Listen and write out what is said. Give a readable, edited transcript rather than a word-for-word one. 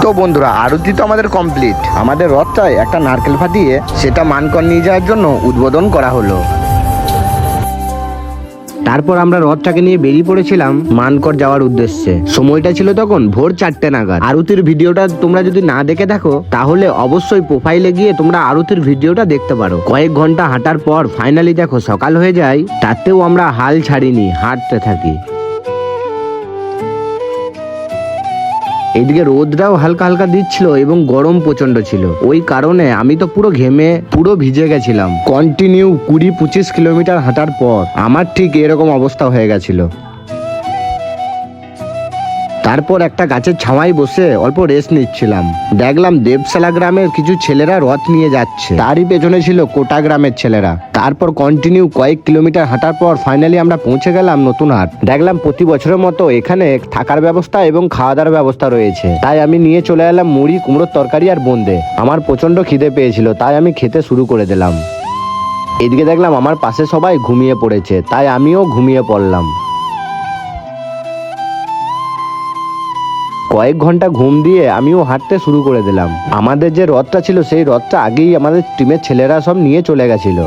তো বন্ধুরা, আরতি তো আমাদের কমপ্লিট। আমাদের রথটায় একটা নারকেল ফাটিয়ে সেটা মানকর নিয়ে যাওয়ার জন্য উদ্বোধন করা হলো। তারপর আমরা রথটাকে নিয়ে বেরিয়ে পড়েছিলাম মানকর যাওয়ার উদ্দেশ্যে। সময়টা ছিল তখন ভোর 4টে নাগাদ। আরতির ভিডিওটা তোমরা যদি না দেখে থাকো তাহলে অবশ্যই প্রোফাইলে গিয়ে তোমরা আরতির ভিডিওটা দেখতে পারো। কয়েক ঘন্টা হাঁটার পর ফাইনালি দেখো সকাল হয়ে যায়, তাতেও আমরা হাল ছাড়িনি, হাঁটতে থাকি। এইদিকে রোদটাও হালকা হালকা দিচ্ছিল এবং গরম প্রচন্ড ছিল। ওই কারণে আমি তো পুরো ঘেমে পুরো ভিজে গেছিলাম। কন্টিনিউ 20-25 কিলোমিটার হাঁটার পর আমার ঠিক এরকম অবস্থা হয়ে গেছিল। তারপর একটা গাছের ছাওয়ায় বসে অল্প রেস্ট নিচ্ছিলাম। দেখলাম দেবশালা গ্রামের কিছু ছেলেরা রথ নিয়ে যাচ্ছে, তারই পেছনে ছিল কোটা গ্রামের ছেলেরা। তারপর কন্টিনিউ কয়েক কিলোমিটার হাঁটার পর ফাইনালি আমরা পৌঁছে গেলাম নতুন হাট। দেখলাম প্রতি বছরের মতো এখানে থাকার ব্যবস্থা এবং খাওয়া দাওয়ার ব্যবস্থা রয়েছে, তাই আমি নিয়ে চলে এলাম মুড়ি, কুমড়োর তরকারি আর বোঁদে। আমার প্রচন্ড খিদে পেয়েছিল, তাই আমি খেতে শুরু করে দিলাম। এদিকে দেখলাম আমার পাশে সবাই ঘুমিয়ে পড়েছে, তাই আমিও ঘুমিয়ে পড়লাম। কয়েক ঘন্টা ঘুম দিয়ে আমিও হাঁটতে শুরু করে দিলাম। আমাদের যে রথটা ছিল সেই রথটা আগেই আমাদের টিমের ছেলেরা সব নিয়ে চলে গেছিল।